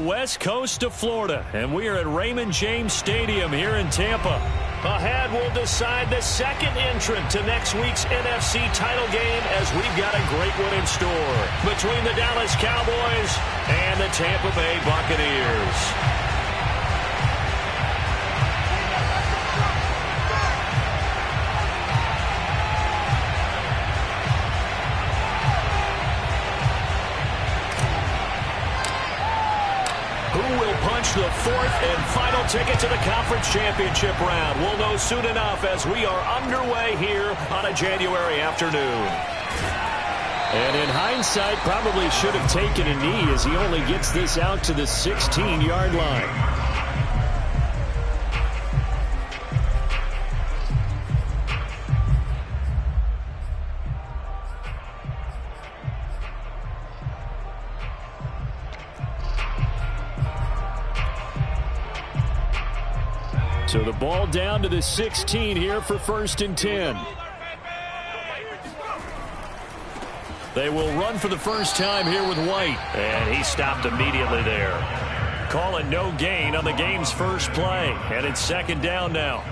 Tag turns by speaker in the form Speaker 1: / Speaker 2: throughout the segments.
Speaker 1: west coast of Florida, and we are at Raymond James Stadium here in Tampa. Ahead, we'll decide the second entrant to next week's NFC title game as we've got a great one in store between the Dallas Cowboys and the Tampa Bay Buccaneers. The fourth and final ticket to the conference championship round. We'll know soon enough as we are underway here on a January afternoon. And in hindsight, probably should have taken a knee as he only gets this out to the 16-yard line. So the ball down to the 16 here for 1st and 10. They will run for the first time here with White. And he stopped immediately there. Calling no gain on the game's first play. And it's 2nd down now.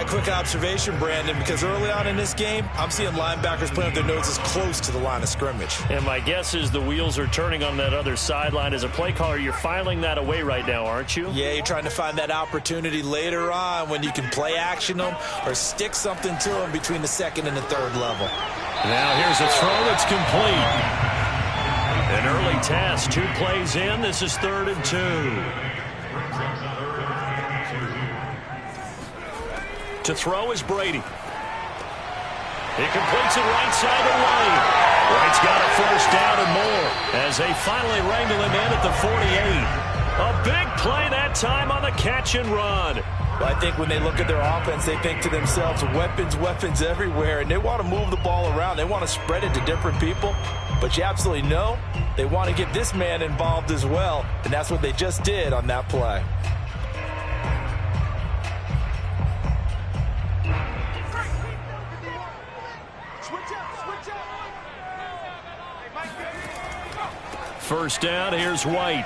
Speaker 2: Quick observation, Brandon, because early on in this game, I'm seeing linebackers playing with their noses close to the line of scrimmage.
Speaker 1: And my guess is the wheels are turning on that other sideline. As a play caller, you're filing that away right now, aren't you?
Speaker 2: Yeah, you're trying to find that opportunity later on when you can play action them or stick something to them between the 2nd and the 3rd level.
Speaker 1: Now here's a throw that's complete. An early test, 2 plays in. This is 3rd and 2. To throw is Brady. He completes it right side of White. White's got a first down and more as they finally wrangle him in at the 48. A big play that time on the catch and run.
Speaker 2: Well, I think when they look at their offense, they think to themselves, weapons, weapons everywhere, and they want to move the ball around. They want to spread it to different people, but you absolutely know they want to get this man involved as well, and that's what they just did on that play.
Speaker 1: First down, here's White.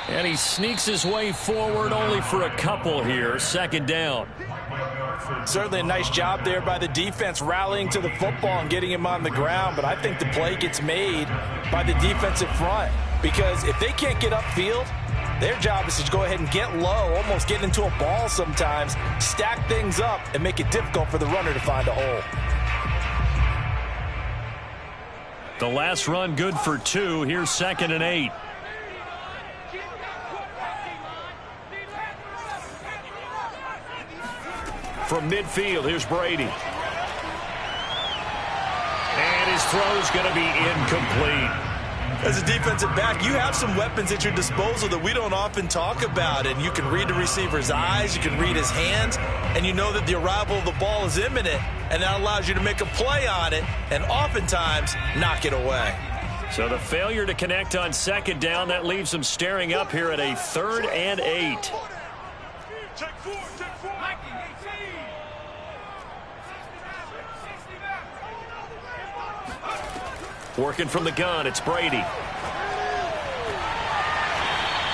Speaker 1: And he sneaks his way forward only for a couple here. 2nd down.
Speaker 2: Certainly a nice job there by the defense rallying to the football and getting him on the ground, but I think the play gets made by the defensive front because if they can't get upfield, their job is to go ahead and get low, almost get into a ball sometimes, stack things up, and make it difficult for the runner to find a hole.
Speaker 1: The last run good for 2. Here's 2nd and 8. From midfield, here's Brady. And his throw's going to be incomplete.
Speaker 2: As a defensive back, you have some weapons at your disposal that we don't often talk about. And you can read the receiver's eyes, you can read his hands, and you know that the arrival of the ball is imminent. And that allows you to make a play on it and oftentimes knock it away.
Speaker 1: So the failure to connect on 2nd down, that leaves them staring up here at a 3rd and 8. Working from the gun, it's Brady.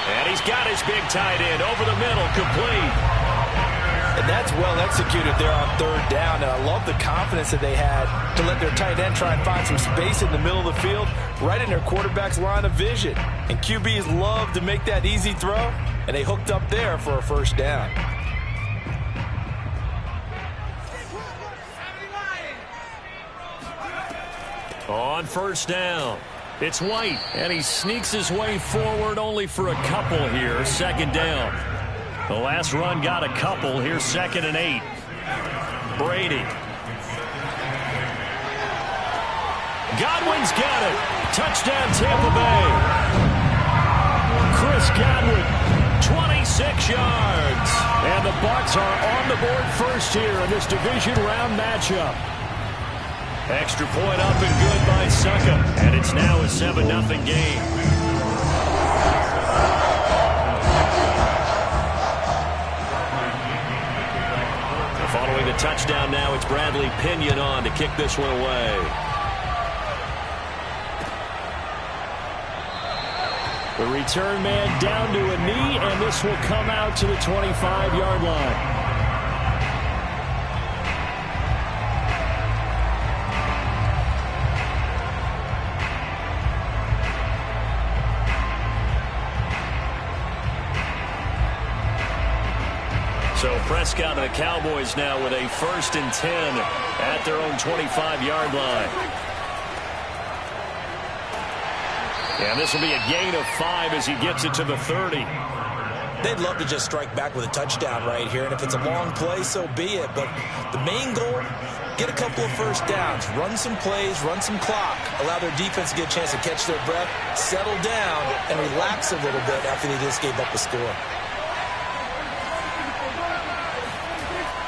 Speaker 1: And he's got his big tight end over the middle, complete.
Speaker 2: And that's well executed there on 3rd down. And I love the confidence that they had to let their tight end try and find some space in the middle of the field, right in their quarterback's line of vision. And QBs love to make that easy throw, and they hooked up there for a first down.
Speaker 1: On 1st down, it's White, and he sneaks his way forward only for a couple here. 2nd down. The last run got a couple. Here's 2nd and 8. Brady. Godwin's got it. Touchdown, Tampa Bay. Chris Godwin, 26 yards. And the Bucs are on the board first here in this division round matchup. Extra point up and good by Succa. And it's now a 7-0 game. Following the touchdown now, it's Bradley Pinion on to kick this one away. The return man down to a knee, and this will come out to the 25-yard line. So Prescott and the Cowboys now with a 1st and 10 at their own 25-yard line. And this will be a gain of 5 as he gets it to the 30.
Speaker 2: They'd love to just strike back with a touchdown right here, and if it's a long play, so be it. But the main goal, get a couple of first downs, run some plays, run some clock, allow their defense to get a chance to catch their breath, settle down, and relax a little bit after they just gave up a score.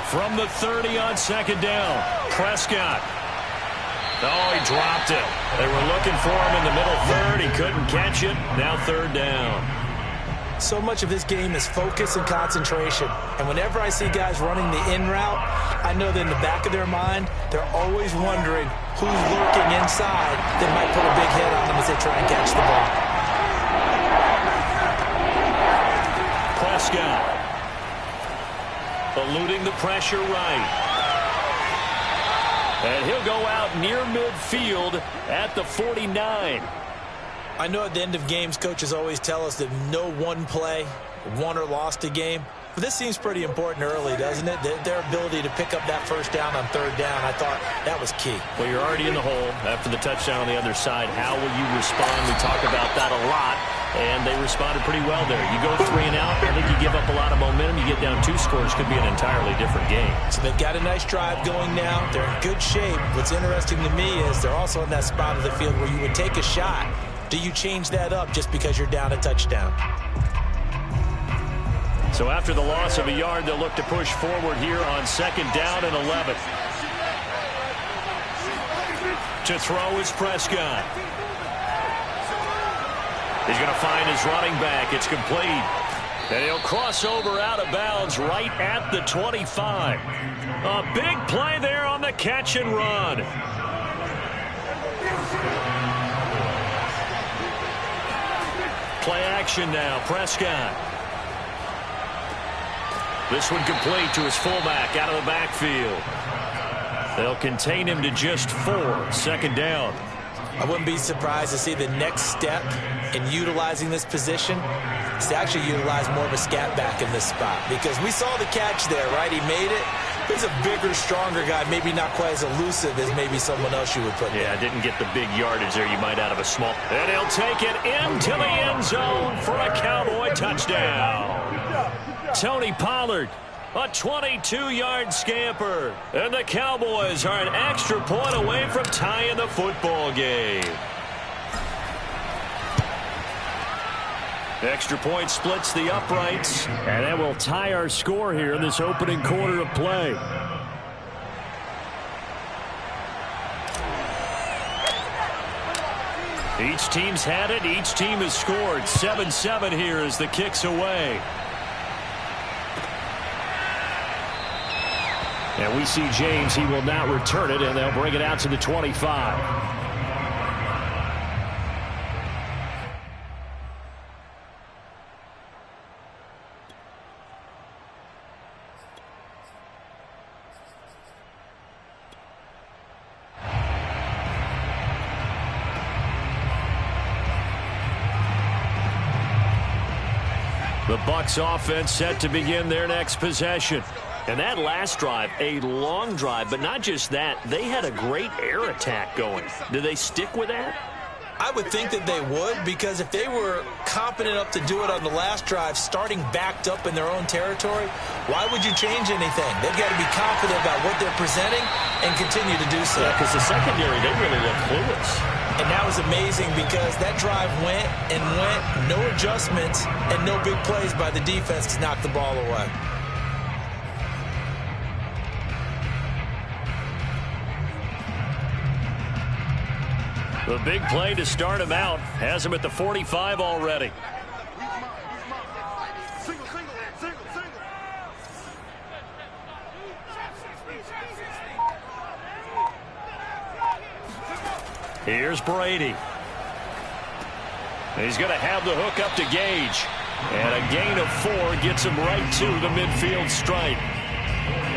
Speaker 1: From the 30 on 2nd down, Prescott. Oh, he dropped it. They were looking for him in the middle third. He couldn't catch it. Now 3rd down.
Speaker 2: So much of this game is focus and concentration. And whenever I see guys running the in route, I know that in the back of their mind, they're always wondering who's lurking inside that might put a big hit on them as they try and catch the ball.
Speaker 1: Prescott. Eluding the pressure right. And he'll go out near midfield at the 49.
Speaker 2: I know at the end of games, coaches always tell us that no one play won or lost a game. But this seems pretty important early, doesn't it? Their ability to pick up that first down on 3rd down, I thought that was key.
Speaker 1: Well, you're already in the hole after the touchdown on the other side. How will you respond? We talk about that a lot, and they responded pretty well there. You go 3 and out, I think you give up a lot of momentum. You get down 2 scores, could be an entirely different game.
Speaker 2: So they've got a nice drive going now. They're in good shape. What's interesting to me is they're also in that spot of the field where you would take a shot. Do you change that up just because you're down a touchdown?
Speaker 1: So after the loss of a yard, they'll look to push forward here on 2nd down and 11. To throw is Prescott. He's going to find his running back. It's complete. And he'll cross over out of bounds right at the 25. A big play there on the catch and run. Play action now, Prescott. This one complete to his fullback out of the backfield. They'll contain him to just 4. 2nd down.
Speaker 2: I wouldn't be surprised to see the next step in utilizing this position is to actually utilize more of a scat back in this spot. Because we saw the catch there, right? He made it. He's a bigger, stronger guy, maybe not quite as elusive as maybe someone else you would put there.
Speaker 1: Yeah, didn't get the big yardage there you might out of a small. And he'll take it into the end zone for a Cowboy touchdown. Tony Pollard, a 22-yard scamper. And the Cowboys are an extra point away from tying the football game. Extra point splits the uprights, and that will tie our score here in this opening quarter of play. Each team's had it. Each team has scored. 7-7 here as the kick's away. And we see James. He will not return it, and they'll bring it out to the 25. The Bucs offense set to begin their next possession. And that last drive, a long drive, but not just that. They had a great air attack going. Do they stick with that?
Speaker 2: I would think that they would, because if they were confident enough to do it on the last drive, starting backed up in their own territory, why would you change anything? They've got to be confident about what they're presenting and continue to do so.
Speaker 1: Yeah, because the secondary, they really look clueless.
Speaker 2: And that was amazing because that drive went and went, no adjustments, and no big plays by the defense to knock the ball away.
Speaker 1: The big play to start him out has him at the 45 already. Here's Brady. He's going to have the hook up to Gage. And a gain of 4 gets him right to the midfield stripe.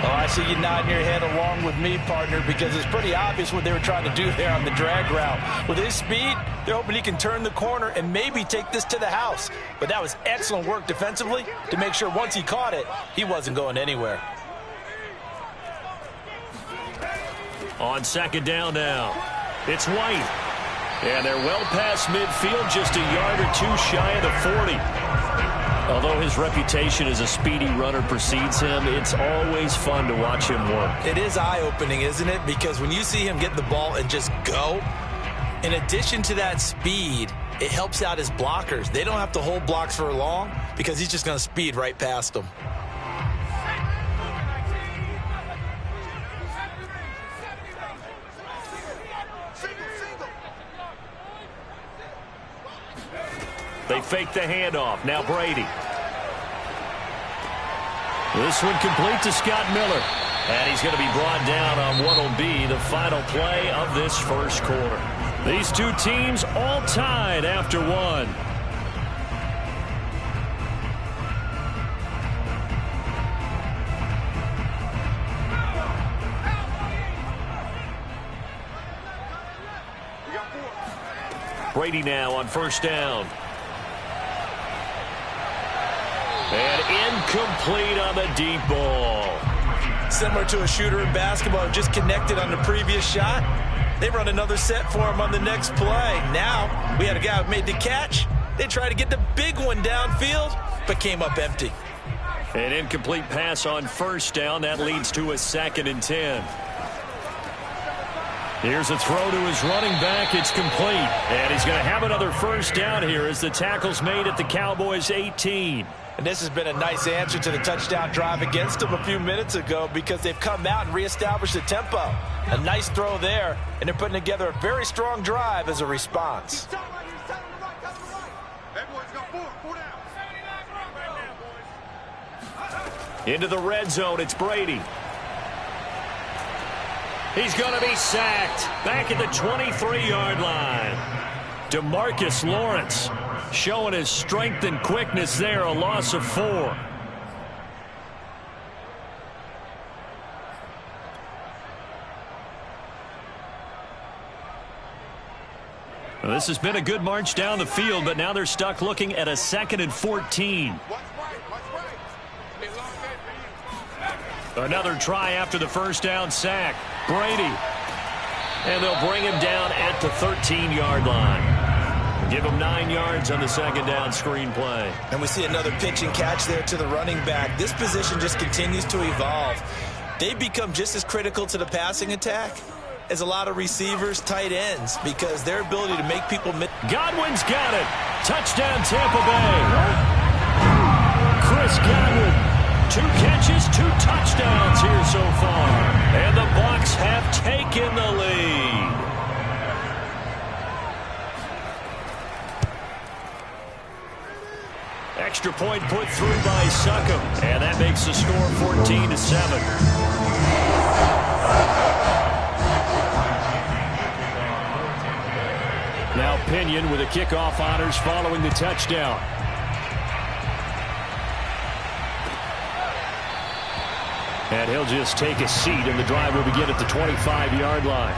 Speaker 2: Oh, I see you nodding your head along with me, partner, because it's pretty obvious what they were trying to do there on the drag route. With his speed, they're hoping he can turn the corner and maybe take this to the house. But that was excellent work defensively to make sure once he caught it, he wasn't going anywhere.
Speaker 1: On second down now, it's White. And they're well past midfield, just a yard or 2 shy of the 40. Although his reputation as a speedy runner precedes him, it's always fun to watch him work.
Speaker 2: It is eye-opening, isn't it? Because when you see him get the ball and just go, in addition to that speed, it helps out his blockers. They don't have to hold blocks for long because he's just going to speed right past them.
Speaker 1: They fake the handoff. Now Brady. This one complete to Scott Miller. And he's going to be brought down on what will be the final play of this first quarter. These two teams all tied after 1. Brady now on first down. And incomplete on the deep ball.
Speaker 2: Similar to a shooter in basketball, just connected on the previous shot. They run another set for him on the next play. Now, we had a guy who made the catch. They tried to get the big one downfield, but came up empty.
Speaker 1: An incomplete pass on first down. That leads to a 2nd and 10. Here's a throw to his running back. It's complete. And he's going to have another first down here as the tackle's made at the Cowboys' 18.
Speaker 2: And this has been a nice answer to the touchdown drive against them a few minutes ago because they've come out and reestablished the tempo. A nice throw there, and they're putting together a very strong drive as a response.
Speaker 1: Into the red zone, it's Brady. He's going to be sacked back at the 23-yard line. DeMarcus Lawrence showing his strength and quickness there, a loss of 4. Well, this has been a good march down the field, but now they're stuck looking at a 2nd and 14. Another try after the first down sack. Brady. And they'll bring him down at the 13-yard line. Give him 9 yards on the second down screen play.
Speaker 2: And we see another pitch and catch there to the running back. This position just continues to evolve. They've become just as critical to the passing attack as a lot of receivers, tight ends, because their ability to make people miss.
Speaker 1: Godwin's got it. Touchdown, Tampa Bay. Chris Godwin. 2 catches, 2 touchdowns here so far. And the Bucs have taken the lead. Extra point put through by Succop. And that makes the score 14-7. Now Pinion with the kickoff honors following the touchdown. And he'll just take a seat, and the drive will begin at the 25-yard line.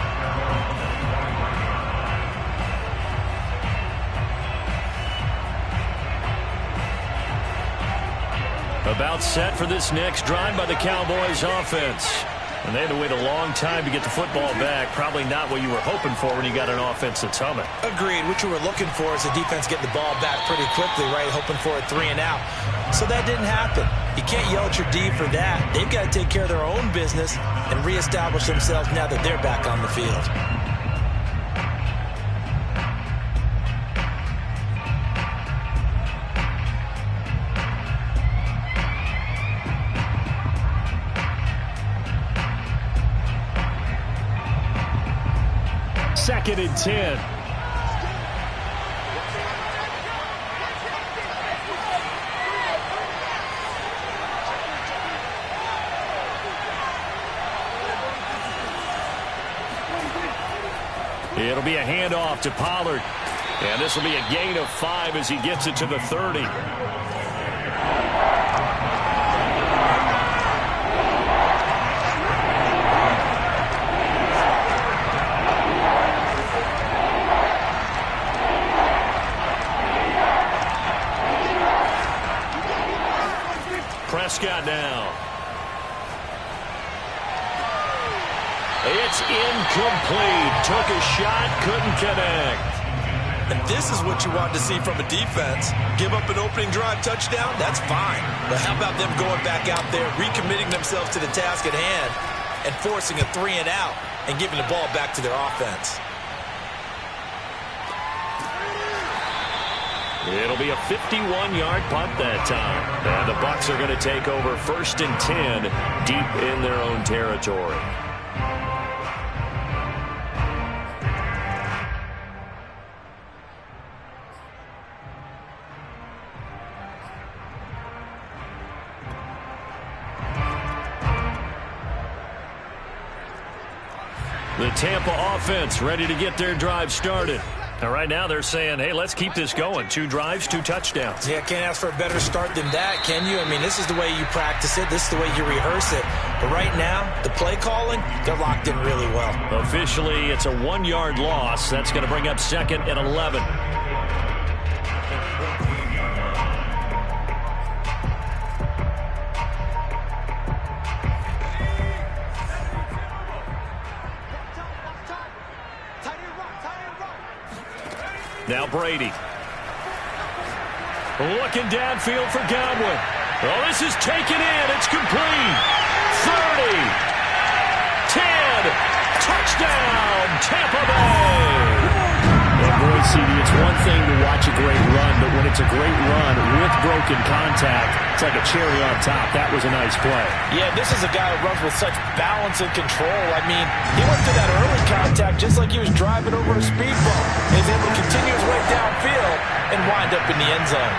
Speaker 1: About set for this next drive by the Cowboys offense. And they had to wait a long time to get the football back. Probably not what you were hoping for when you got an offense that's humming.
Speaker 2: Agreed. What you were looking for is the defense getting the ball back pretty quickly, right? Hoping for a 3 and out. So that didn't happen. You can't yell at your D for that. They've got to take care of their own business and reestablish themselves now that they're back on the field.
Speaker 1: Second and 10. It'll be a handoff to Pollard. And this will be a gain of 5 as he gets it to the 30. Prescott now. It's incomplete. Took a shot, couldn't connect.
Speaker 2: And this is what you want to see from a defense. Give up an opening drive touchdown, that's fine. But how about them going back out there, recommitting themselves to the task at hand, and forcing a 3-and-out and giving the ball back to their offense?
Speaker 1: It'll be a 51-yard punt that time. And the Bucs are going to take over 1st and 10 deep in their own territory. The Tampa offense ready to get their drive started. And right now they're saying, hey, let's keep this going. 2 drives, 2 touchdowns.
Speaker 2: Yeah, can't ask for a better start than that, can you? I mean, this is the way you practice it. This is the way you rehearse it. But right now, the play calling, they're locked in really well.
Speaker 1: Officially, it's a 1-yard loss. That's going to bring up 2nd and 11. Now Brady. Looking downfield for Godwin. Oh, this is taken in. It's complete. 30. 10. Touchdown, Tampa Bay. And boy, CD, it's one thing to watch a great run, but when it's a great run with broken contact, it's like a cherry on top. That was a nice play.
Speaker 2: Yeah, this is a guy who runs with such balance and control. I mean, he went to that early contact just like he was driving over a speed bump. He's able to continue his way downfield and wind up in the end zone.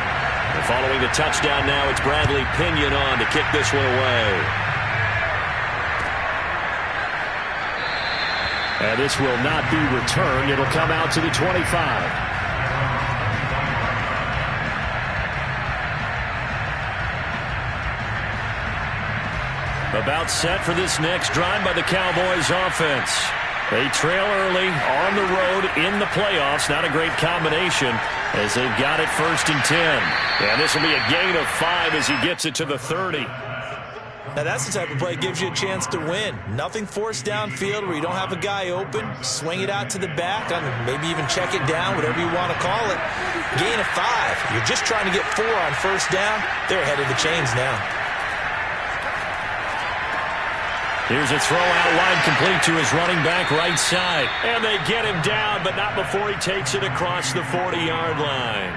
Speaker 1: And following the touchdown now, it's Bradley Pinion on to kick this one away. And this will not be returned. It'll come out to the 25. About set for this next drive by the Cowboys offense. They trail early on the road in the playoffs. Not a great combination as they've got it 1st and 10. And this will be a gain of 5 as he gets it to the 30.
Speaker 2: Now that's the type of play that gives you a chance to win. Nothing forced downfield where you don't have a guy open. Swing it out to the back, maybe even check it down, whatever you want to call it. Gain of 5. You're just trying to get 4 on 1st down. They're ahead of the chains now.
Speaker 1: Here's a throw out wide complete to his running back right side. And they get him down, but not before he takes it across the 40-yard line.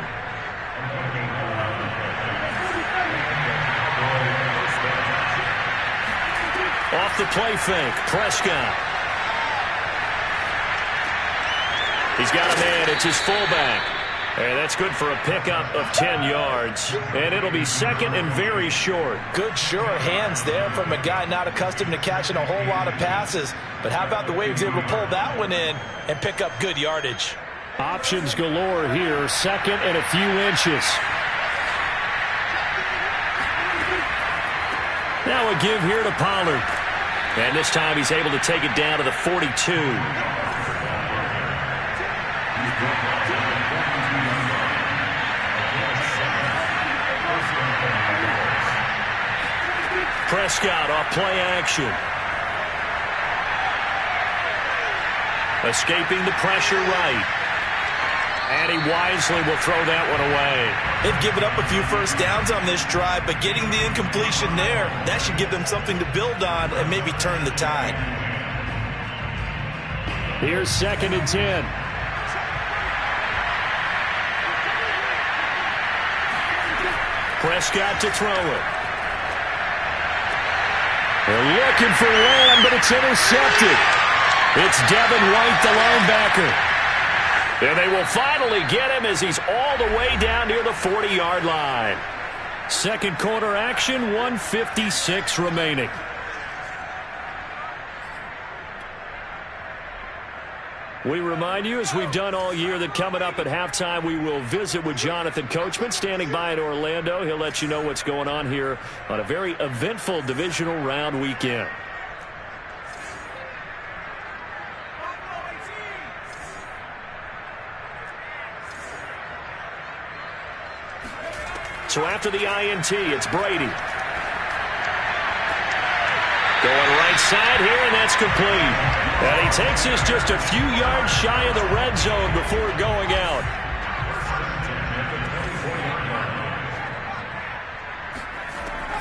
Speaker 1: Off the play fake, Prescott. He's got a man, it's his fullback. And that's good for a pickup of 10 yards. And it'll be 2nd and very short.
Speaker 2: Good, sure hands there from a guy not accustomed to catching a whole lot of passes. But how about the way he was able to pull that one in and pick up good yardage?
Speaker 1: Options galore here, 2nd and a few inches. Now a give here to Pollard. And this time he's able to take it down to the 42. Prescott off play action. Escaping the pressure right. And he wisely will throw that one away.
Speaker 2: They've given up a few 1st downs on this drive, but getting the incompletion there, that should give them something to build on and maybe turn the tide.
Speaker 1: Here's 2nd and 10. Prescott to throw it. They're looking for Lamb, but it's intercepted. It's Devin White, the linebacker. And they will finally get him as he's all the way down near the 40-yard line. 2nd quarter action, 1:56 remaining. We remind you, as we've done all year, that coming up at halftime, we will visit with Jonathan Coachman, standing by in Orlando. He'll let you know what's going on here on a very eventful divisional round weekend. So after the INT, it's Brady. Going right side here, and that's complete. And he takes this just a few yards shy of the red zone before going out.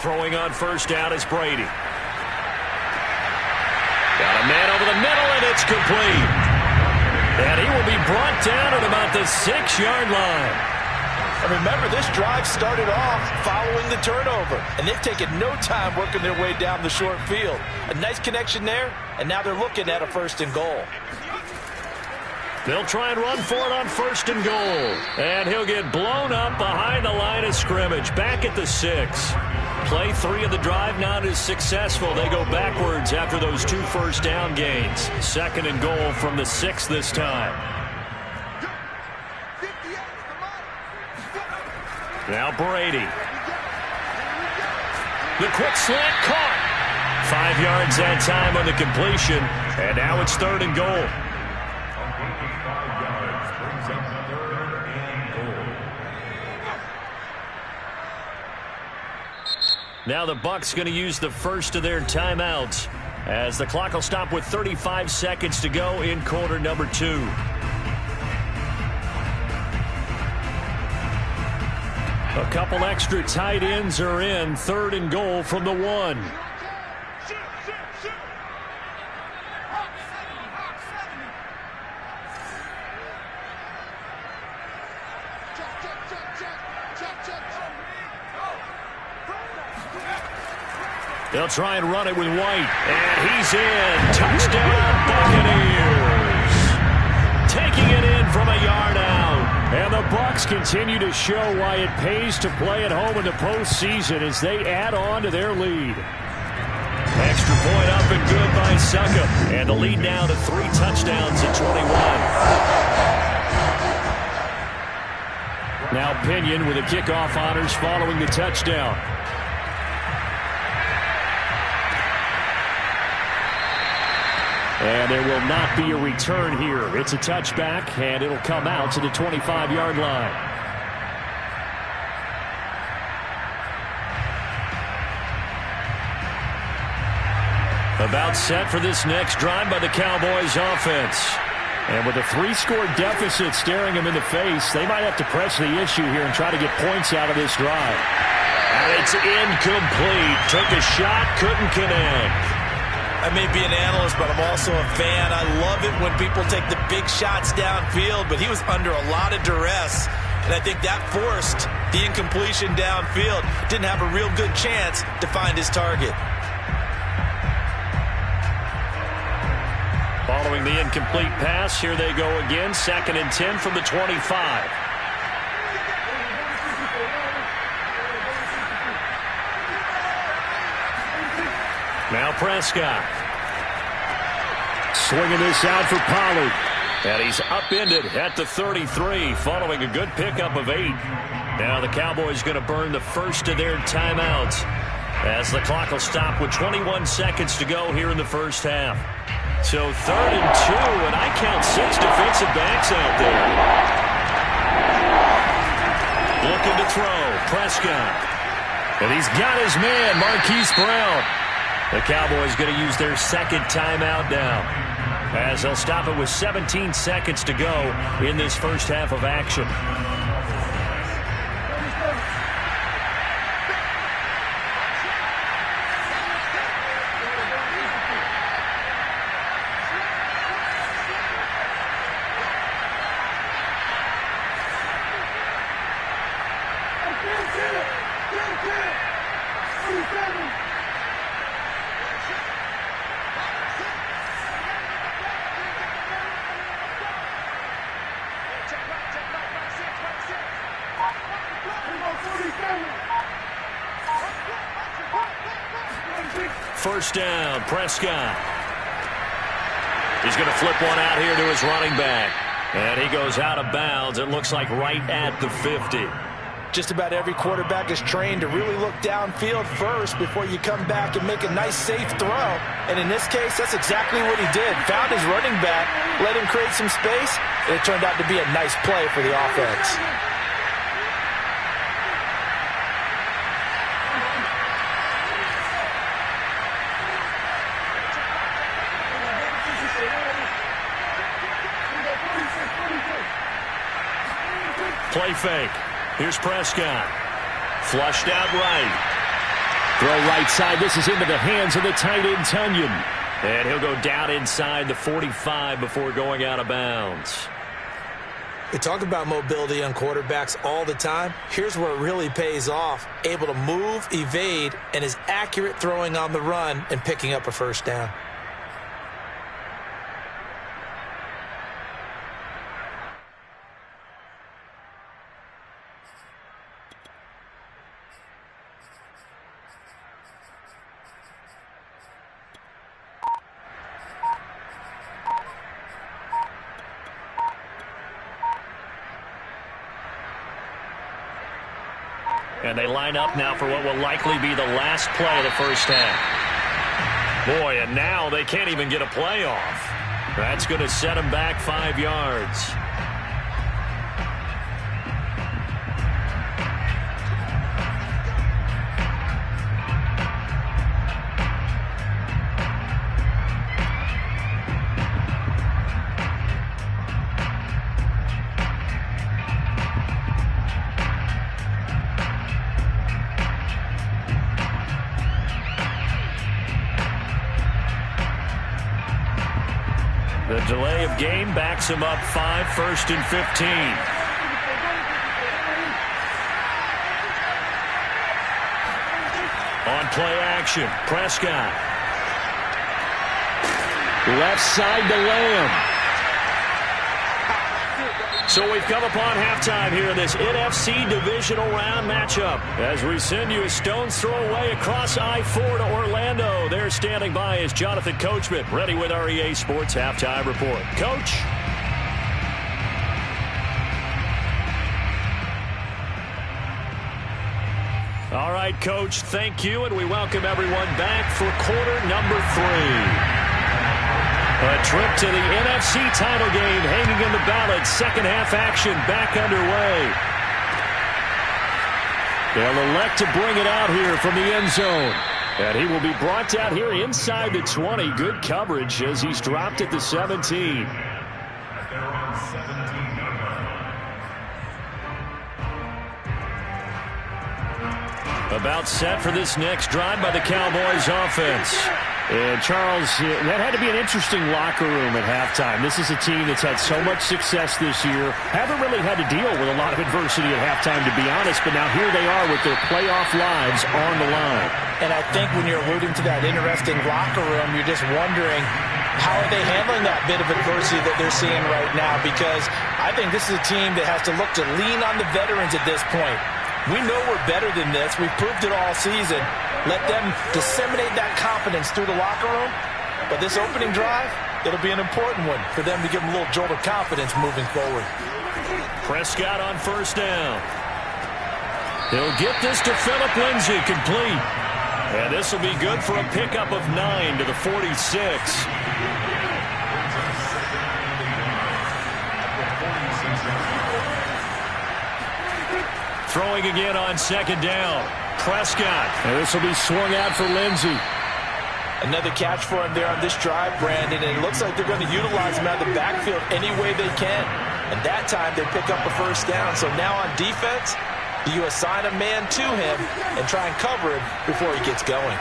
Speaker 1: Throwing on first down is Brady. Got a man over the middle, and it's complete. And he will be brought down at about the 6-yard line.
Speaker 2: And remember, this drive started off following the turnover, and they've taken no time working their way down the short field. A nice connection there, and now they're looking at a 1st and goal.
Speaker 1: They'll try and run for it on 1st and goal. And he'll get blown up behind the line of scrimmage, back at the 6. Play 3 of the drive not as successful. They go backwards after those 2 first down gains. 2nd and goal from the 6 this time. Now Brady. The quick slant caught. 5 yards that time on the completion. And now it's 3rd and goal. Now the Bucs going to use the first of their timeouts, as the clock will stop with 35 seconds to go in quarter number 2. A couple extra tight ends are in. 3rd and goal from the 1. They'll try and run it with White. And he's in. Touchdown, Buccaneers. Taking it in from a yard out. And the Bucs continue to show why it pays to play at home in the postseason as they add on to their lead. Extra point up and good by Succop. And the lead now to 3 touchdowns at 21. Now Pinion with the kickoff honors following the touchdown. And there will not be a return here. It's a touchback, and it'll come out to the 25-yard line. About set for this next drive by the Cowboys offense. And with a 3-score deficit staring them in the face, they might have to press the issue here and try to get points out of this drive. And it's incomplete. Took a shot, couldn't connect.
Speaker 2: I may be an analyst, but I'm also a fan. I love it when people take the big shots downfield, but he was under a lot of duress, and I think that forced the incompletion downfield. Didn't have a real good chance to find his target.
Speaker 1: Following the incomplete pass, here they go again. 2nd and 10 from the 25. Now Prescott. Swinging this out for Pollard. And he's upended at the 33 following a good pickup of 8. Now the Cowboys going to burn the first of their timeouts as the clock will stop with 21 seconds to go here in the first half. So 3rd and 2, and I count 6 defensive backs out there. Looking to throw. Prescott. And he's got his man, Marquise Brown. The Cowboys going to use their 2nd timeout now, as they'll stop it with 17 seconds to go in this first half of action. First down, Prescott. He's going to flip one out here to his running back. And he goes out of bounds. It looks like right at the 50.
Speaker 2: Just about every quarterback is trained to really look downfield first before you come back and make a nice, safe throw. And in this case, that's exactly what he did. Found his running back, let him create some space, and it turned out to be a nice play for the offense.
Speaker 1: Play fake. Here's Prescott. Flushed out right. Throw right side. This is into the hands of the tight end, Tunyon. And he'll go down inside the 45 before going out of bounds.
Speaker 2: We talk about mobility on quarterbacks all the time. Here's where it really pays off. Able to move, evade, and is accurate throwing on the run and picking up a first down.
Speaker 1: And they line up now for what will likely be the last play of the first half. Boy, and now they can't even get a play off. That's going to set them back 5 yards. The delay of game backs him up 5, 1st and 15. On play action, Prescott. Left side to Lamb. So we've come upon halftime here in this NFC divisional round matchup. As we send you a stone's throw away across I-4 to Orlando. There standing by is Jonathan Coachman, ready with our EA Sports Halftime Report. Coach. All right, Coach, thank you, and we welcome everyone back for quarter number 3. A trip to the NFC title game hanging in the balance. Second half action back underway. They'll elect to bring it out here from the end zone. And he will be brought down here inside the 20. Good coverage as he's dropped at the 17. About set for this next drive by the Cowboys offense. And Charles, that had to be an interesting locker room at halftime. This is a team that's had so much success this year. Haven't really had to deal with a lot of adversity at halftime, to be honest. But now here they are with their playoff lives on the line.
Speaker 2: And I think when you're alluding to that interesting locker room, you're just wondering, how are they handling that bit of adversity that they're seeing right now? Because I think this is a team that has to look to lean on the veterans at this point. We know we're better than this. We've proved it all season. Let them disseminate that confidence through the locker room. But this opening drive, it'll be an important one for them to give them a little jolt of confidence moving forward.
Speaker 1: Prescott on first down. He'll get this to Phillip Lindsay, complete. And this will be good for a pickup of 9 to the 46. Throwing again on second down. Prescott. And this will be swung out for Lindsay.
Speaker 2: Another catch for him there on this drive, Brandon. And it looks like they're going to utilize him out of the backfield any way they can. And that time they pick up a first down. So now on defense, you assign a man to him and try and cover him before he gets going.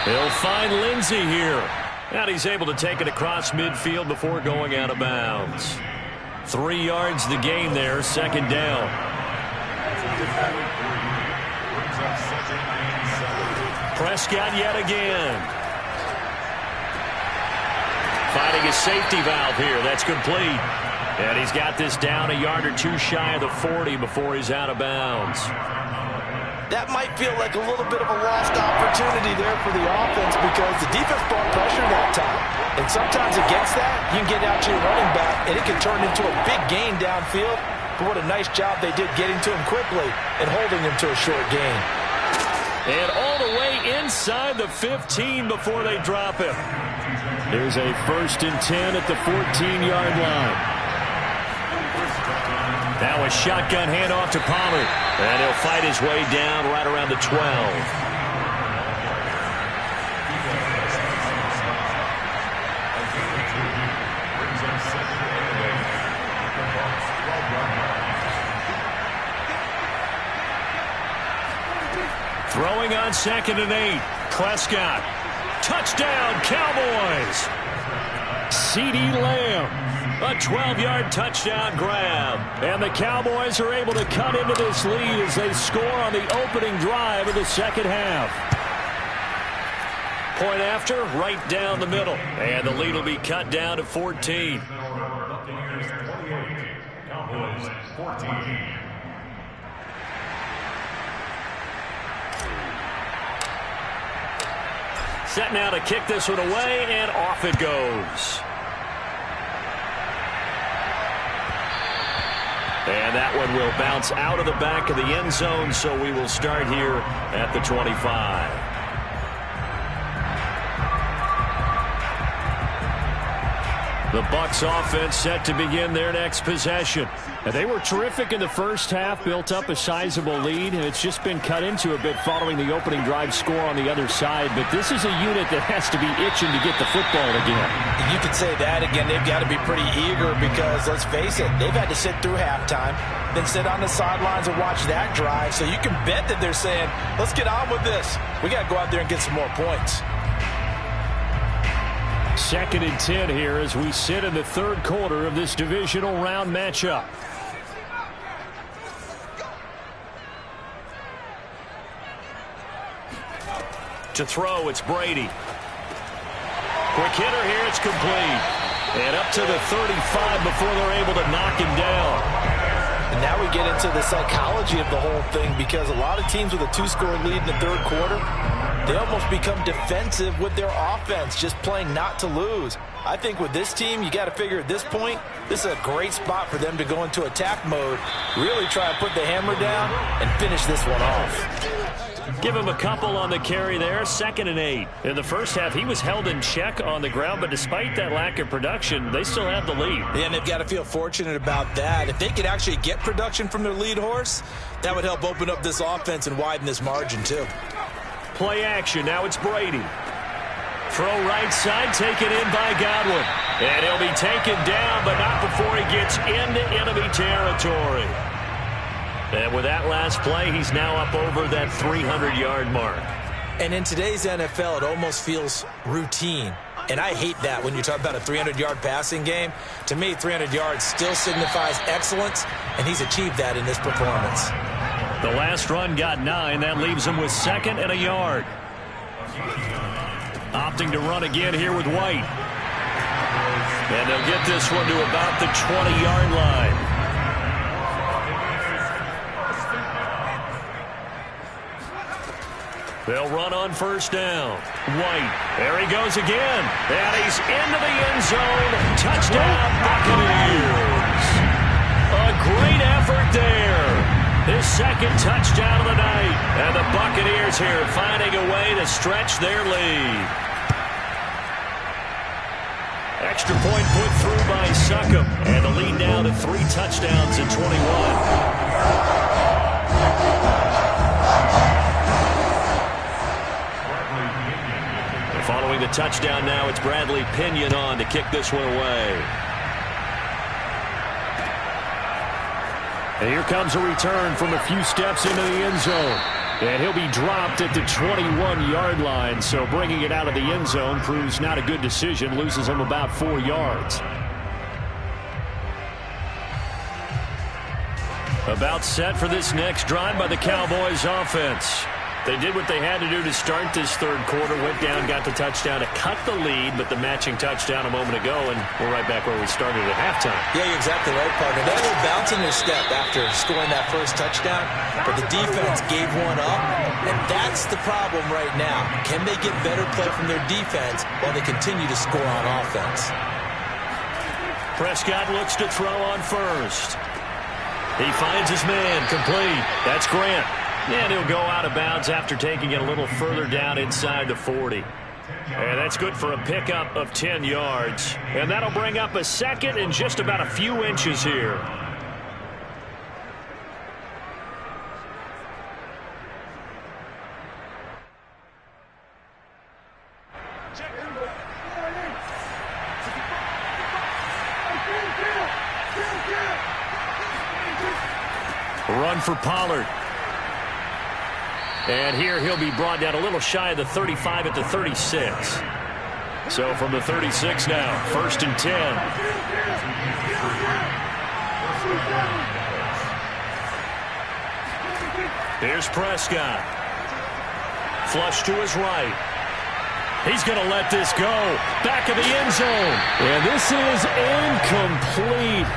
Speaker 1: He'll find Lindsay here. And he's able to take it across midfield before going out of bounds. 3 yards the gain there, second down. Prescott yet again. Finding a safety valve here. That's complete. And he's got this down a yard or two shy of the 40 before he's out of bounds.
Speaker 2: that might feel like a little bit of a lost opportunity there for the offense because the defense brought pressure that time. And sometimes against that, you can get out to your running back, and it can turn into a big gain downfield. But what a nice job they did getting to him quickly and holding him to a short gain.
Speaker 1: And all the way inside the 15 before they drop him. There's a 1st and 10 at the 14-yard line. Now a shotgun handoff to Pollard. And he'll fight his way down right around the 12. Throwing on 2nd and 8. Prescott. Touchdown, Cowboys. CeeDee Lamb. A 12-yard touchdown grab. And the Cowboys are able to cut into this lead as they score on the opening drive of the second half. Point after, right down the middle. And the lead will be cut down to 14. Cowboys 14. Set now to kick this one away, and off it goes. And that one will bounce out of the back of the end zone, so we will start here at the 25. The Bucs offense set to begin their next possession. And they were terrific in the first half, built up a sizable lead, and it's just been cut into a bit following the opening drive score on the other side. But this is a unit that has to be itching to get the football again.
Speaker 2: You could say that again. They've got to be pretty eager because, let's face it, they've had to sit through halftime, then sit on the sidelines and watch that drive. So you can bet that they're saying, let's get on with this. We got to go out there and get some more points.
Speaker 1: 2nd and 10 here as we sit in the third quarter of this divisional round matchup. To throw, it's Brady. Quick hitter here, it's complete. And up to the 35 before they're able to knock him down.
Speaker 2: And now we get into the psychology of the whole thing because a lot of teams with a 2-score lead in the third quarter, they almost become defensive with their offense, just playing not to lose. I think with this team, you got to figure at this point, this is a great spot for them to go into attack mode, really try to put the hammer down and finish this one off.
Speaker 1: Give him a couple on the carry there, 2nd and 8. In the first half, he was held in check on the ground, but despite that lack of production, they still have the lead.
Speaker 2: Yeah, and they've got to feel fortunate about that. If they could actually get production from their lead horse, that would help open up this offense and widen this margin too.
Speaker 1: Play action. Now it's Brady. Throw right side, taken in by Godwin. And he'll be taken down, but not before he gets into enemy territory. And with that last play, he's now up over that 300-yard mark.
Speaker 2: And in today's NFL, it almost feels routine. And I hate that when you talk about a 300-yard passing game. To me, 300 yards still signifies excellence, and he's achieved that in this performance.
Speaker 1: The last run got 9. That leaves him with 2nd and a yard. Opting to run again here with White. And they'll get this one to about the 20-yard line. They'll run on 1st down. White. There he goes again. And he's into the end zone. Touchdown, Buccaneers. A great effort there. His 2nd touchdown of the night. And the Buccaneers here finding a way to stretch their lead. Extra point put through by Succop. And the lead now to 3 touchdowns in 21. Following the touchdown now, it's Bradley Pinion on to kick this one away. And here comes a return from a few steps into the end zone. And he'll be dropped at the 21-yard line. So bringing it out of the end zone proves not a good decision. Loses him about 4 yards. About set for this next drive by the Cowboys offense. They did what they had to do to start this third quarter. Went down, got the touchdown to cut the lead, but the matching touchdown a moment ago, and we're right back where we started at halftime.
Speaker 2: Yeah, you're exactly right, partner. They had a little bounce in their step after scoring that first touchdown, but the defense gave one up, and that's the problem right now. Can they get better play from their defense while they continue to score on offense?
Speaker 1: Prescott looks to throw on first. He finds his man, complete. That's Grant. And he'll go out of bounds after taking it a little further down inside the 40. And that's good for a pickup of 10 yards. And that'll bring up a second and just about a few inches here. Run for Pollard. And here he'll be brought down a little shy of the 35 at the 36. So from the 36 now, 1st and 10. Here's Prescott. Flush to his right. He's going to let this go. Back of the end zone. And this is incomplete.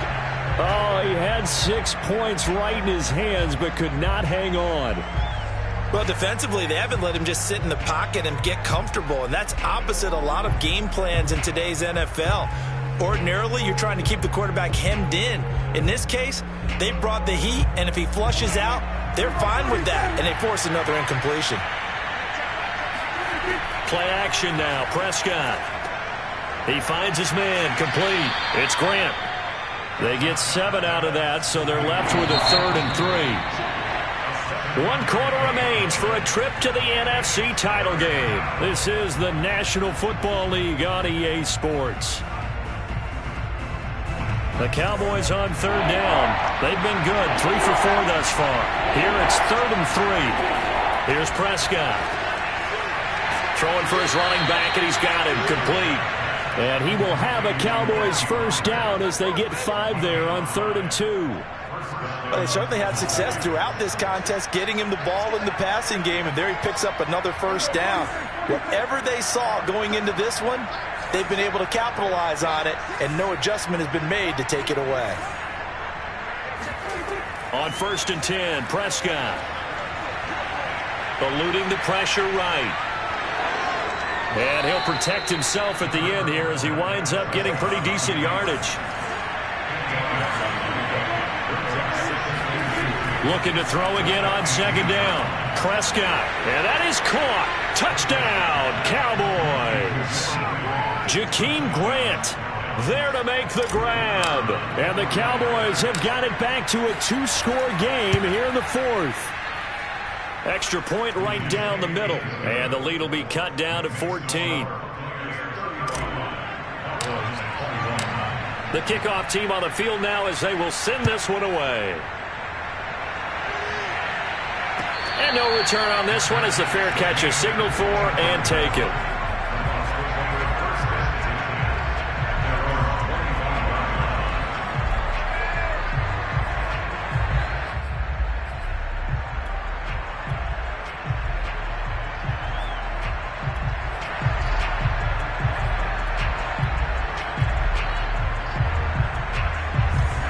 Speaker 1: Oh, he had 6 points right in his hands, but could not hang on.
Speaker 2: Well, defensively, they haven't let him just sit in the pocket and get comfortable, and that's opposite a lot of game plans in today's NFL. Ordinarily, you're trying to keep the quarterback hemmed in. In this case, they brought the heat, and if he flushes out, they're fine with that, and they force another incompletion.
Speaker 1: Play action now, Prescott. He finds his man, complete. It's Grant. They get 7 out of that, so they're left with a 3rd and 3. 1 quarter remains for a trip to the NFC title game. This is the National Football League on EA Sports. The Cowboys on 3rd down. They've been good, 3 for 4 thus far. Here it's 3rd and 3. Here's Prescott. Throwing for his running back, and he's got him, complete. And he will have a Cowboys first down as they get 5 there on 3rd and 2.
Speaker 2: Well, they certainly had success throughout this contest getting him the ball in the passing game, and there he picks up another first down. Whatever they saw going into this one, they've been able to capitalize on it, and no adjustment has been made to take it away.
Speaker 1: On 1st and 10, Prescott. Eluding the pressure right. And he'll protect himself at the end here as he winds up getting pretty decent yardage. Looking to throw again on 2nd down. Prescott. And that is caught. Touchdown, Cowboys. Jakeem Grant there to make the grab. And the Cowboys have got it back to a 2-score game here in the 4th. Extra point right down the middle. And the lead will be cut down to 14. The kickoff team on the field now as they will send this one away. And no return on this one as the fair catch is signaled for and taken.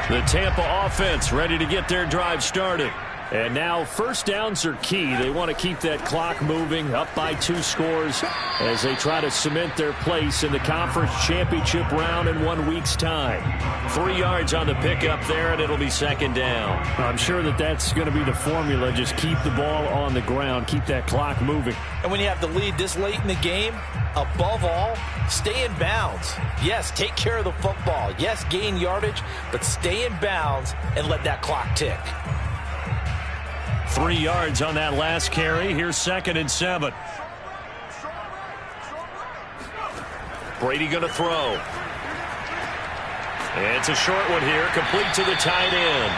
Speaker 1: The Tampa offense ready to get their drive started. And now first downs are key. They want to keep that clock moving up by 2 scores as they try to cement their place in the conference championship round in 1 week's time. 3 yards on the pickup there, and it'll be 2nd down.
Speaker 3: I'm sure that's going to be the formula. Just keep the ball on the ground. Keep that clock moving.
Speaker 2: And when you have the lead this late in the game, above all, stay in bounds. Yes, take care of the football. Yes, gain yardage, but stay in bounds and let that clock tick.
Speaker 1: 3 yards on that last carry. Here's 2nd and 7. Brady going to throw. It's a short one here, complete to the tight end.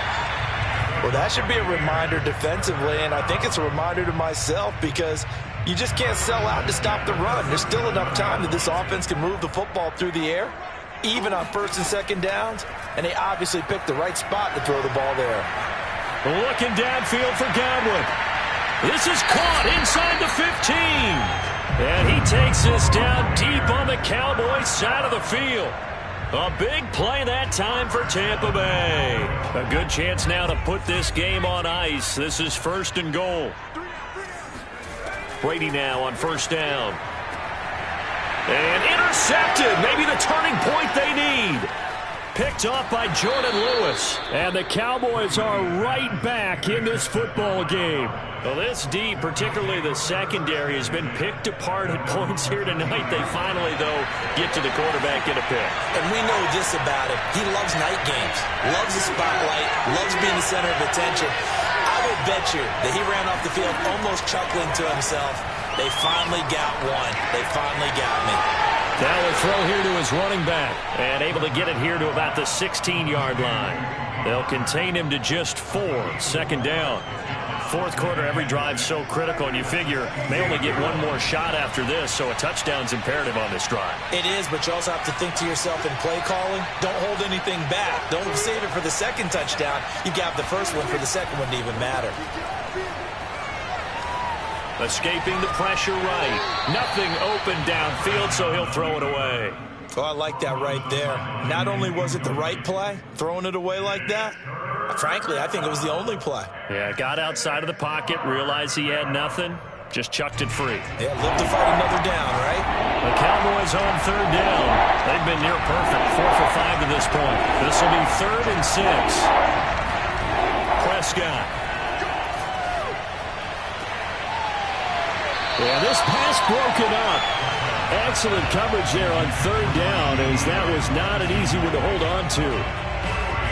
Speaker 2: Well, that should be a reminder defensively, and I think it's a reminder to myself because you just can't sell out to stop the run. There's still enough time that this offense can move the football through the air, even on 1st and 2nd downs, and they obviously picked the right spot to throw the ball there.
Speaker 1: Looking downfield for Godwin. This is caught inside the 15. And he takes this down deep on the Cowboys side of the field. A big play that time for Tampa Bay. A good chance now to put this game on ice. This is 1st and goal. Brady now on 1st down. And intercepted. Maybe the turning point they need. Picked off by Jordan Lewis. And the Cowboys are right back in this football game. Well, this D, particularly the secondary, has been picked apart at points here tonight. They finally, though, get to the quarterback in a pick.
Speaker 2: And we know this about him. He loves night games, loves the spotlight, loves being the center of attention. I would bet you that he ran off the field almost chuckling to himself. They finally got one. They finally got me.
Speaker 1: Now a throw here to his running back. And able to get it here to about the 16-yard line. They'll contain him to just 4. 2nd down. 4th quarter, every drive so critical, and you figure they only get one more shot after this, so a touchdown's imperative on this drive.
Speaker 2: It is, but you also have to think to yourself in play calling, don't hold anything back. Don't save it for the 2nd touchdown. You got the 1st one for the 2nd one to even matter.
Speaker 1: Escaping the pressure right. Nothing open downfield, so he'll throw it away.
Speaker 2: Oh, I like that right there. Not only was it the right play, throwing it away like that, frankly, I think it was the only play.
Speaker 1: Yeah, got outside of the pocket, realized he had nothing, just chucked it free.
Speaker 2: Yeah, live to fight another down, right?
Speaker 1: The Cowboys on 3rd down. They've been near perfect, 4 for 5 to this point. This will be 3rd and 6. Prescott. Yeah, this pass broken up. Excellent coverage there on 3rd down, as that was not an easy one to hold on to.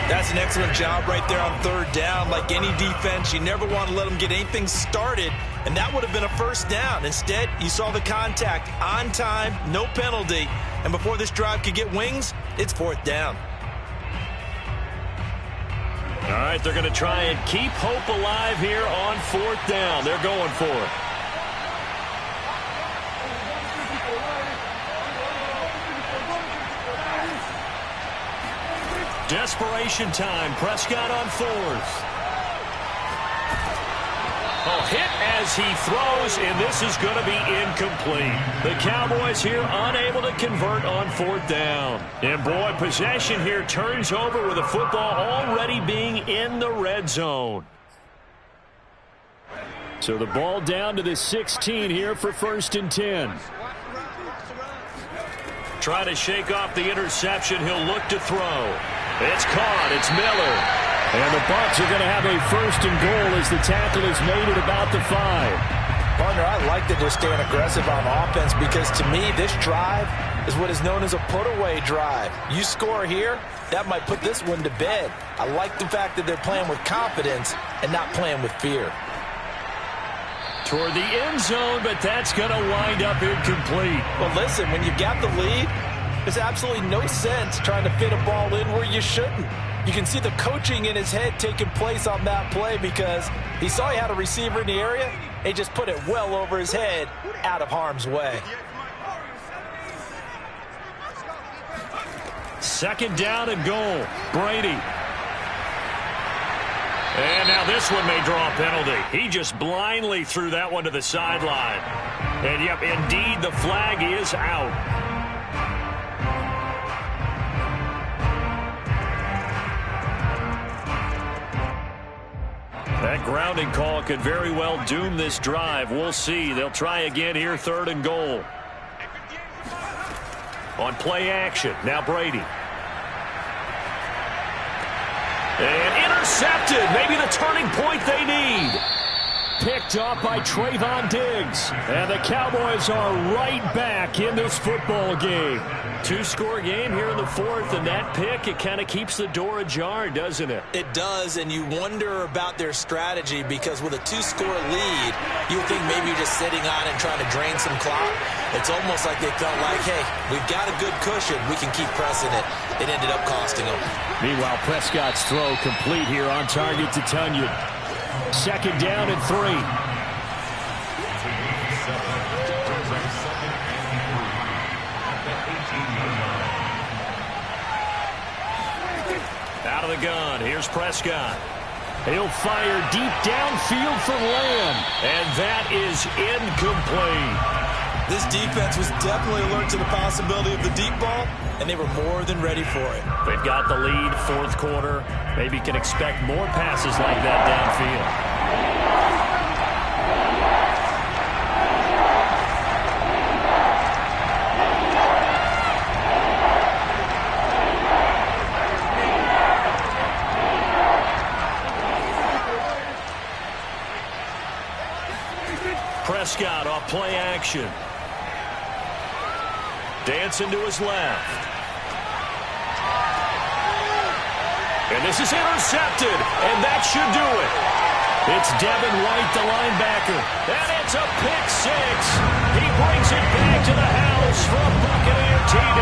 Speaker 2: That's an excellent job right there on 3rd down. Like any defense, you never want to let them get anything started, and that would have been a 1st down. Instead, you saw the contact on time, no penalty, and before this drive could get wings, it's 4th down.
Speaker 1: All right, they're going to try and keep hope alive here on 4th down. They're going for it. Desperation time. Prescott on 4th. A hit as he throws, and this is going to be incomplete. The Cowboys here unable to convert on 4th down. And boy, possession here turns over with the football already being in the red zone. So the ball down to the 16 here for 1st and 10. Try to shake off the interception. He'll look to throw. It's caught. It's Miller. And the Bucs are going to have a 1st and goal as the tackle is made at about the 5.
Speaker 2: Partner, I like that they're staying aggressive on offense because to me, this drive is what is known as a put-away drive. You score here, that might put this one to bed. I like the fact that they're playing with confidence and not playing with fear.
Speaker 1: Toward the end zone, but that's going to wind up incomplete.
Speaker 2: Well, listen, when you've got the lead, there's absolutely no sense trying to fit a ball in where you shouldn't. You can see the coaching in his head taking place on that play because he saw he had a receiver in the area and he just put it well over his head out of harm's way.
Speaker 1: 2nd down and goal. Brady. And now this one may draw a penalty. He just blindly threw that one to the sideline. And, yep, indeed, the flag is out. That grounding call could very well doom this drive. We'll see. They'll try again here, 3rd and goal. On play action, now Brady. And intercepted. Maybe the turning point they need. Picked off by Trayvon Diggs. And the Cowboys are right back in this football game. 2-score game here in the 4th, and that pick, it kind of keeps the door ajar, doesn't it?
Speaker 2: It does, and you wonder about their strategy because with a 2-score lead, you would think maybe you're just sitting on it and trying to drain some clock. It's almost like they felt like, hey, we've got a good cushion. We can keep pressing it. It ended up costing them.
Speaker 1: Meanwhile, Prescott's throw complete here on target to Tunyon. 2nd down and 3. Out of the gun. Here's Prescott.
Speaker 3: He'll fire deep downfield for Lamb. And that is incomplete.
Speaker 2: This defense was definitely alert to the possibility of the deep ball, and they were more than ready for it.
Speaker 3: They've got the lead, fourth quarter. Maybe can expect more passes like that downfield. Prescott off play action. Dancing to his left. And this is intercepted, and that should do it. It's Devin White, the linebacker, and it's a pick six. He brings it back to the house for a Buccaneer TD.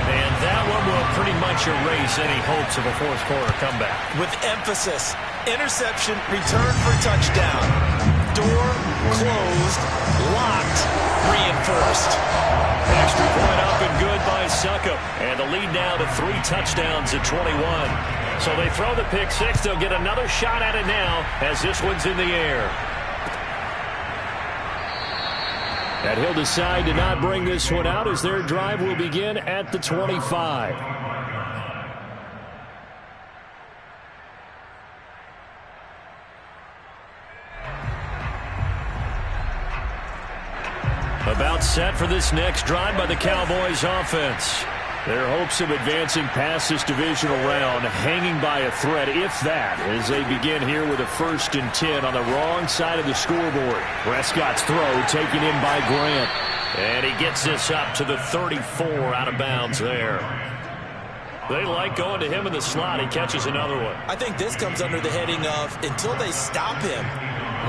Speaker 3: And that one will pretty much erase any hopes of a fourth quarter comeback.
Speaker 2: With emphasis, interception, return for touchdown. Door closed, locked, reinforced.
Speaker 3: Extra point up and good by Succop. And the lead now to 3 touchdowns at 21. So they throw the pick six. They'll get another shot at it now as this one's in the air. And he'll decide to not bring this one out as their drive will begin at the 25. About set for this next drive by the Cowboys offense. Their hopes of advancing past this divisional round hanging by a thread, if that, as they begin here with a 1st and 10 on the wrong side of the scoreboard. Prescott's throw taken in by Grant. And he gets this up to the 34 out of bounds there. They like going to him in the slot. He catches another one.
Speaker 2: I think this comes under the heading of until they stop him,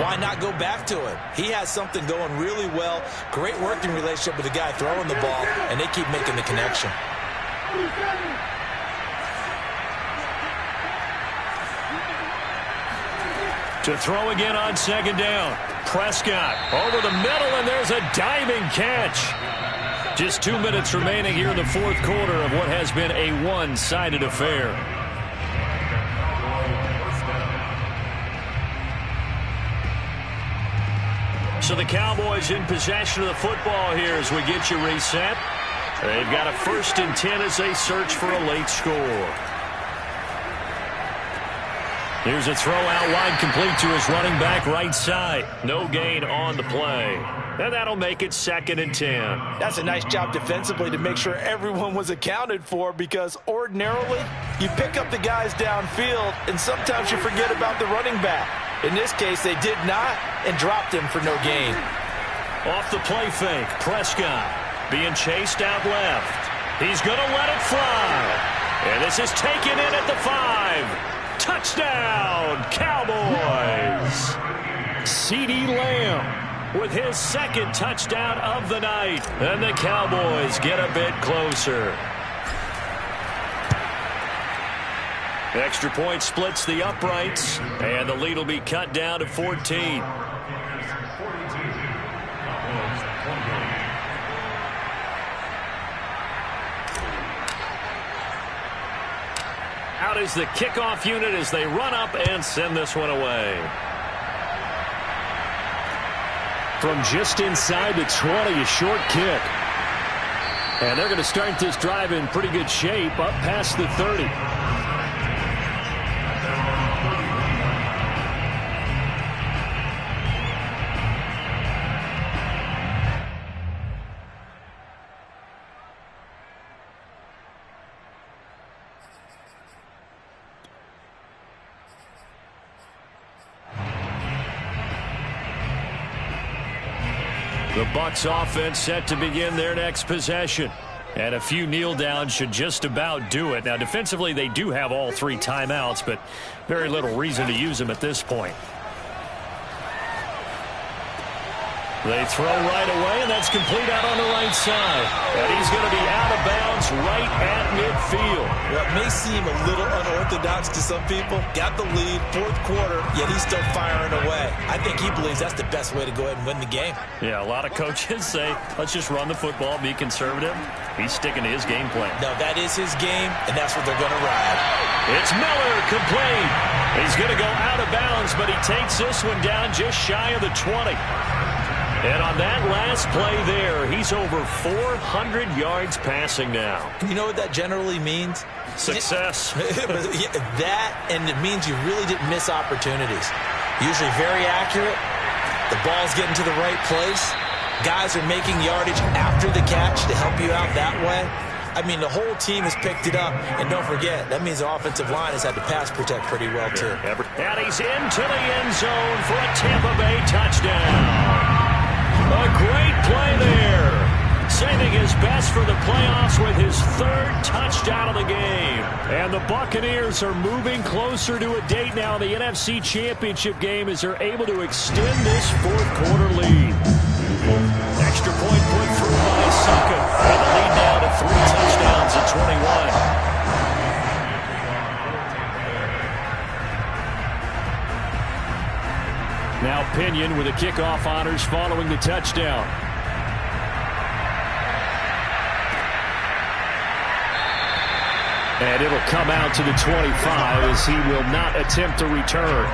Speaker 2: why not go back to it? He has something going really well. Great working relationship with the guy throwing the ball, and they keep making the connection.
Speaker 3: To throw again on 2nd down. Prescott over the middle, and there's a diving catch. Just 2 minutes remaining here in the fourth quarter of what has been a one-sided affair. So the Cowboys in possession of the football here as we get you reset. They've got a 1st and 10 as they search for a late score. Here's a throw out wide, complete to his running back right side. No gain on the play. And that'll make it 2nd and 10.
Speaker 2: That's a nice job defensively to make sure everyone was accounted for, because ordinarily you pick up the guys downfield and sometimes you forget about the running back. In this case, they did not and dropped him for no gain.
Speaker 3: Off the play fake, Prescott being chased out left. He's going to let it fly. And this is taken in at the 5. Touchdown, Cowboys. CeeDee Lamb with his 2nd touchdown of the night. And the Cowboys get a bit closer. Extra point splits the uprights, and the lead will be cut down to 14. Out is the kickoff unit as they run up and send this one away. From just inside the 20, a short kick. And they're going to start this drive in pretty good shape up past the 30. The Bucs offense set to begin their next possession. And a few kneel downs should just about do it. Now, defensively, they do have all 3 timeouts, but very little reason to use them at this point. They throw right away, and that's complete out on the right side. And he's going to be out of bounds right at midfield.
Speaker 2: Well, it may seem a little unorthodox to some people. Got the lead, fourth quarter, yet he's still firing away. I think he believes that's the best way to go ahead and win the game.
Speaker 3: Yeah, a lot of coaches say, let's just run the football, be conservative. He's sticking to his game plan.
Speaker 2: No, that is his game, and that's what they're going to ride.
Speaker 3: It's Miller, complete. He's going to go out of bounds, but he takes this one down just shy of the 20. And on that last play there, he's over 400 yards passing now.
Speaker 2: You know what that generally means?
Speaker 3: Success.
Speaker 2: That, and it means you really didn't miss opportunities. Usually very accurate. The ball's getting to the right place. Guys are making yardage after the catch to help you out that way. I mean, the whole team has picked it up. And don't forget, that means the offensive line has had to pass protect pretty well, too.
Speaker 3: And he's into the end zone for a Tampa Bay touchdown. A great play there. Saving his best for the playoffs with his third touchdown of the game. And the Buccaneers are moving closer to a date now in the NFC Championship game as they're able to extend this fourth quarter lead. Extra point put through by Saka. And the lead now to 3 touchdowns at 21. Now Pinion with the kickoff honors following the touchdown. And it'll come out to the 25 as he will not attempt to return.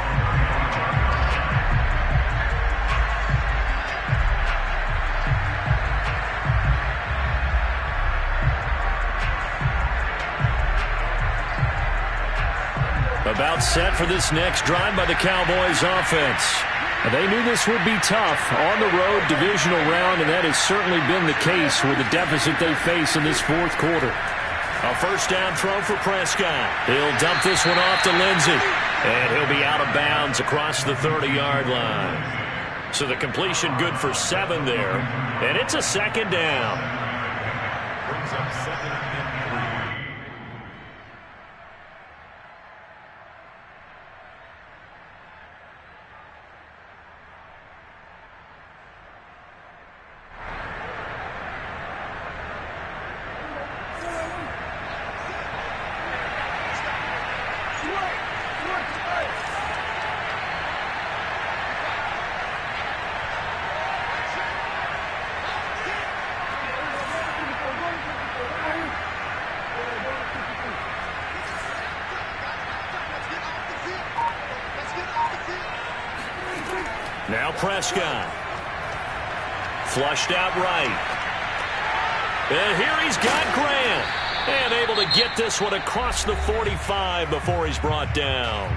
Speaker 3: About set for this next drive by the Cowboys offense. They knew this would be tough on the road divisional round, and that has certainly been the case with the deficit they face in this fourth quarter. A first down throw for Prescott. He'll dump this one off to Lindsey, and he'll be out of bounds across the 30-yard line. So the completion good for 7 there, and it's a second down. Brings up second and 3. Now Prescott. Flushed out right. And here he's got Grant. And able to get this one across the 45 before he's brought down.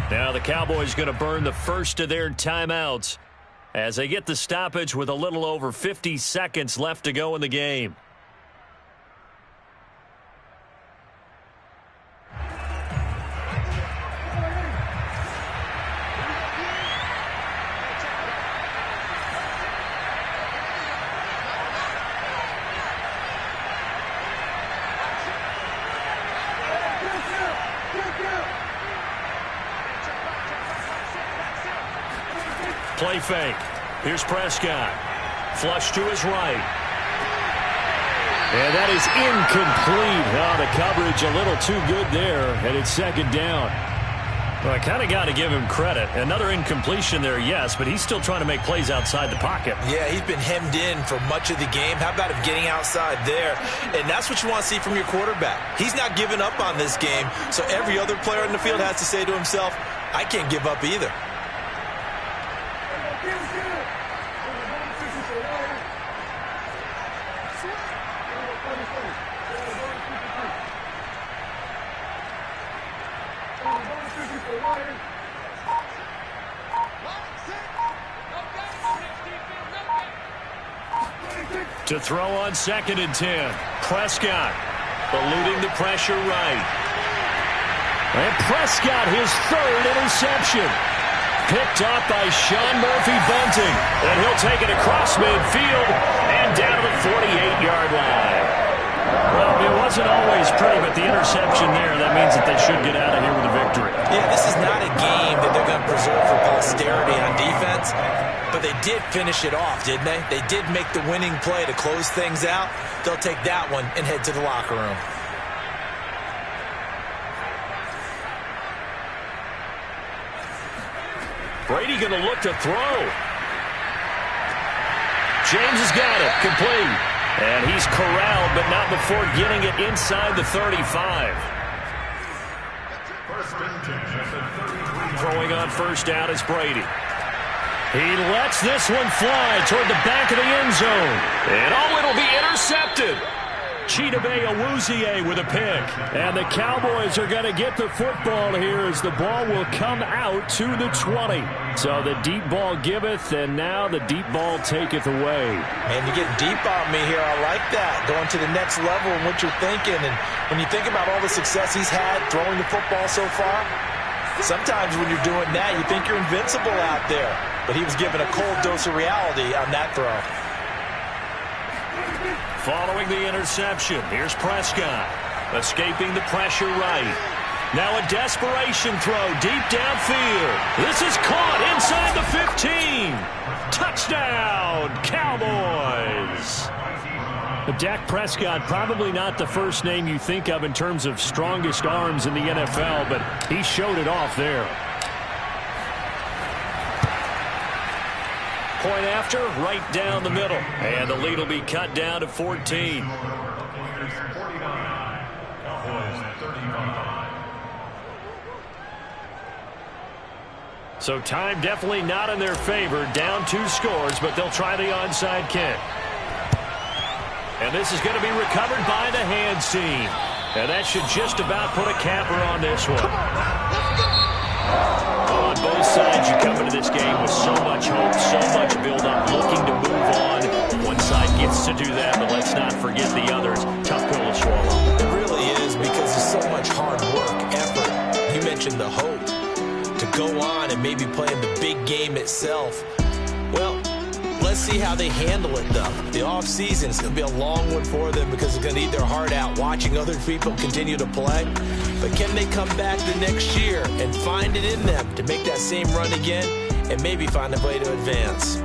Speaker 3: Now the Cowboys going to burn the first of their timeouts as they get the stoppage with a little over 50 seconds left to go in the game. Play fake. Here's Prescott. Flush to his right. And that is incomplete. Oh, the coverage a little too good there, and it's second down. Well, I kind of got to give him credit. Another incompletion there, yes, but he's still trying to make plays outside the pocket.
Speaker 2: Yeah, he's been hemmed in for much of the game. How about him getting outside there? And that's what you want to see from your quarterback. He's not giving up on this game, so every other player in the field has to say to himself, I can't give up either.
Speaker 3: To throw on 2nd and 10. Prescott eluding the pressure right. And Prescott, his third interception. Picked off by Sean Murphy-Bunting. And he'll take it across midfield and down to the 48-yard line. Well, it wasn't always pretty, but the interception there, that means that they should get out of here with a victory.
Speaker 2: Yeah, this is not a game that they're going to preserve for posterity on defense, but they did finish it off, didn't they? They did make the winning play to close things out. They'll take that one and head to the locker room.
Speaker 3: Brady going to look to throw. James has got it. Complete. And he's corralled, but not before getting it inside the 35. Throwing on first down is Brady. He lets this one fly toward the back of the end zone. And it'll be intercepted. Chidobe Awuzie with a pick. And the Cowboys are going to get the football here as the ball will come out to the 20. So the deep ball giveth, and now the deep ball taketh away.
Speaker 2: Man, you're getting deep on me here. I like that. Going to the next level in what you're thinking. And when you think about all the success he's had throwing the football so far, sometimes when you're doing that, you think you're invincible out there. But he was given a cold dose of reality on that throw.
Speaker 3: Following the interception, here's Prescott. Escaping the pressure right. Now a desperation throw deep downfield. This is caught inside the 15. Touchdown, Cowboys. Dak Prescott, probably not the first name you think of in terms of strongest arms in the NFL, but he showed it off there. Point after, right down the middle. And the lead will be cut down to 14. So time definitely not in their favor. Down 2 scores, but they'll try the onside kick. And this is going to be recovered by the hands team. And that should just about put a capper on this one. On both sides, you come into this game with so much hope, so much build-up, looking to move on. One side gets to do that, but let's not forget the others. Tough pill to swallow.
Speaker 2: It really is, because there's so much hard work, effort. You mentioned the hope to go on and maybe play in the big game itself. Well, let's see how they handle it, though. The offseason is going to be a long one for them because they're going to need their heart out watching other people continue to play. But can they come back the next year and find it in them to make that same run again and maybe find a way to advance?